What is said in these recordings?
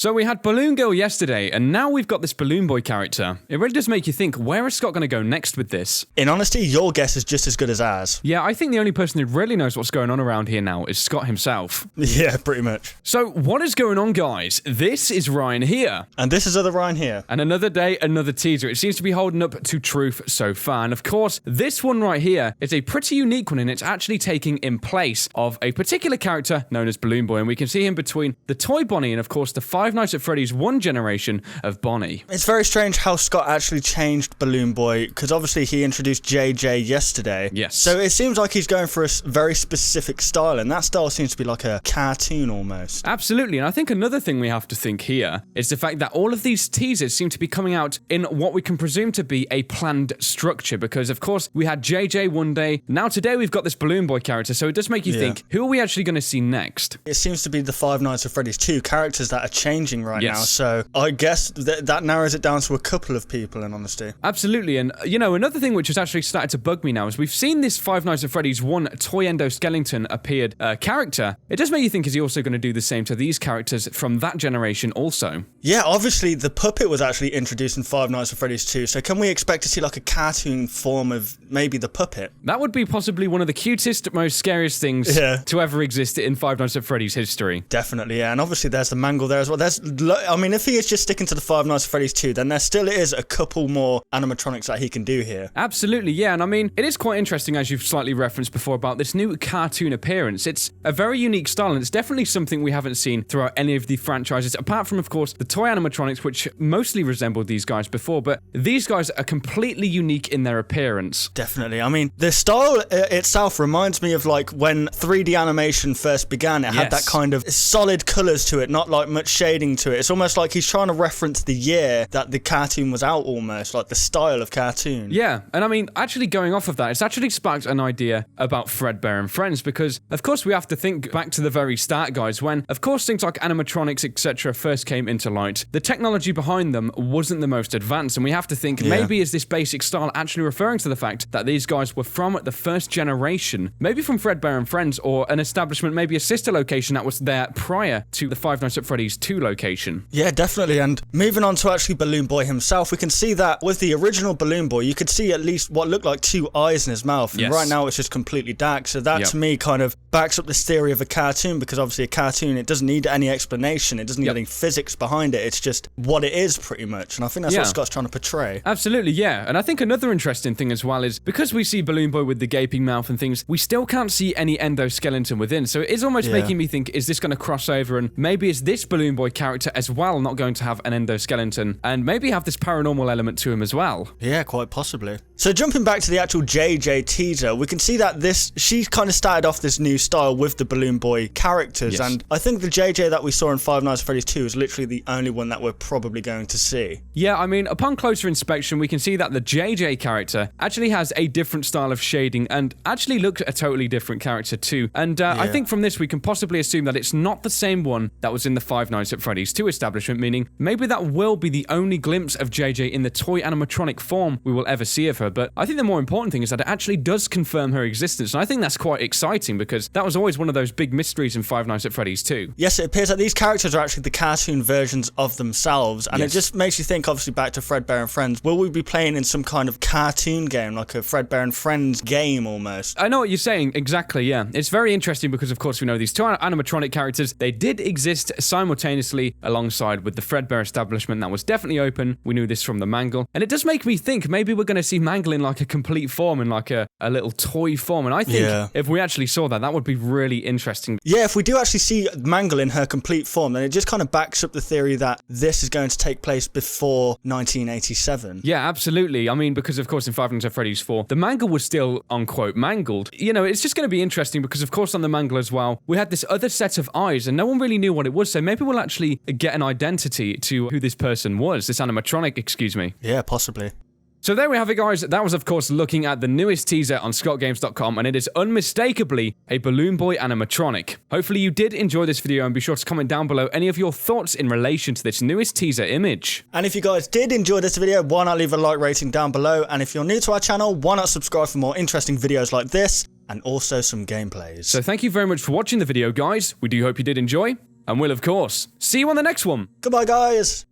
So we had Balloon Girl yesterday, and now we've got this Balloon Boy character. It really does make you think, where is Scott going to go next with this? In honesty, your guess is just as good as ours. Yeah, I think the only person who really knows what's going on around here now is Scott himself. Yeah, pretty much. So what is going on, guys? This is Ryan here. And this is other Ryan here. And another day, another teaser. It seems to be holding up to truth so far. And of course, this one right here is a pretty unique one, and it's actually taking in place of a particular character known as Balloon Boy. And we can see him between the Toy Bonnie and, of course, the Five Nights at Freddy's one generation of Bonnie. It's very strange how Scott actually changed Balloon Boy, because obviously he introduced JJ yesterday. Yes. So it seems like he's going for a very specific style, and that style seems to be like a cartoon almost. Absolutely, and I think another thing we have to think here is the fact that all of these teasers seem to be coming out in what we can presume to be a planned structure, because of course we had JJ one day, now today we've got this Balloon Boy character, so it does make you think, who are we actually going to see next? It seems to be the Five Nights at Freddy's 2 characters that are changing right now, so I guess that narrows it down to a couple of people, in honesty. Absolutely, and you know, another thing which has actually started to bug me now is we've seen this Five Nights at Freddy's 1 toy endoskeleton appeared character. It does make you think, is he also going to do the same to these characters from that generation also? Yeah, obviously the puppet was actually introduced in Five Nights at Freddy's 2, so can we expect to see like a cartoon form of maybe the puppet? That would be possibly one of the cutest, most scariest things to ever exist in Five Nights at Freddy's history. Definitely, yeah, and obviously there's the Mangle there as well. I mean, if he is just sticking to the Five Nights at Freddy's 2, then there still is a couple more animatronics that he can do here. Absolutely, yeah, and I mean, it is quite interesting, as you've slightly referenced before, about this new cartoon appearance. It's a very unique style, and it's definitely something we haven't seen throughout any of the franchises, apart from, of course, the toy animatronics, which mostly resembled these guys before, but these guys are completely unique in their appearance. Definitely. I mean, the style itself reminds me of like when 3D animation first began. It had that kind of solid colors to it, not like much shading to it. It's almost like he's trying to reference the year that the cartoon was out, almost like the style of cartoon. Yeah, and I mean, actually going off of that, it's actually sparked an idea about Fredbear and Friends, because of course we have to think back to the very start, guys, when of course things like animatronics, etc. first came into light. The technology behind them wasn't the most advanced, and we have to think, maybe is this basic style actually referring to the fact that these guys were from the first generation, maybe from Fredbear and Friends, or an establishment, maybe a sister location that was there prior to the Five Nights at Freddy's 2 location. Yeah, definitely. And moving on to actually Balloon Boy himself, we can see that with the original Balloon Boy, you could see at least what looked like two eyes in his mouth, and right now it's just completely dark. So that to me kind of backs up this theory of a cartoon, because obviously a cartoon, it doesn't need any explanation, it doesn't need any physics behind it, it's just what it is pretty much, and I think that's what Scott's trying to portray. Absolutely, yeah. And I think another interesting thing as well is, because we see Balloon Boy with the gaping mouth and things, we still can't see any endoskeleton within, so it is almost making me think, is this going to cross over, and maybe is this Balloon Boy character as well not going to have an endoskeleton, and maybe have this paranormal element to him as well? Yeah, quite possibly. So jumping back to the actual JJ teaser, we can see that she's kind of started off this new style with the Balloon Boy characters, and I think the JJ that we saw in Five Nights at Freddy's 2 is literally the only one that we're probably going to see. Yeah, I mean, upon closer inspection, we can see that the JJ character actually has a different style of shading and actually looks a totally different character too. And I think from this, we can possibly assume that it's not the same one that was in the Five Nights at Freddy's 2 establishment, meaning maybe that will be the only glimpse of JJ in the toy animatronic form we will ever see of her. But I think the more important thing is that it actually does confirm her existence, and I think that's quite exciting, because that was always one of those big mysteries in Five Nights at Freddy's 2. Yes, it appears that these characters are actually the cartoon versions of themselves, and it just makes you think, obviously back to Fredbear and Friends, will we be playing in some kind of cartoon game, like a Fredbear and Friends game almost? I know what you're saying, exactly, yeah. It's very interesting because, of course, we know these two animatronic characters, they did exist simultaneously alongside with the Fredbear establishment that was definitely open. We knew this from the Mangle, and it does make me think maybe we're going to see Mangle in like a complete form, in like a little toy form, and I think if we actually saw that, that would be really interesting. Yeah, if we do actually see Mangle in her complete form, then it just kind of backs up the theory that this is going to take place before 1987. Yeah, absolutely. I mean, because of course in Five Nights at Freddy's 4, the Mangle was still, unquote, mangled. You know, it's just going to be interesting because, of course, on the Mangle as well, we had this other set of eyes, and no one really knew what it was, so maybe we'll actually get an identity to who this person was, this animatronic, excuse me. Yeah, possibly. So there we have it, guys. That was, of course, looking at the newest teaser on ScottGames.com, and it is unmistakably a Balloon Boy animatronic. Hopefully you did enjoy this video, and be sure to comment down below any of your thoughts in relation to this newest teaser image. And if you guys did enjoy this video, why not leave a like rating down below? And if you're new to our channel, why not subscribe for more interesting videos like this, and also some gameplays. So thank you very much for watching the video, guys. We do hope you did enjoy, And we'll, of course, see you on the next one. Goodbye, guys.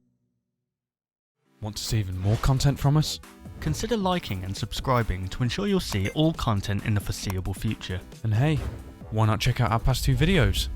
Want to see even more content from us? Consider liking and subscribing to ensure you'll see all content in the foreseeable future. And hey, why not check out our past 2 videos?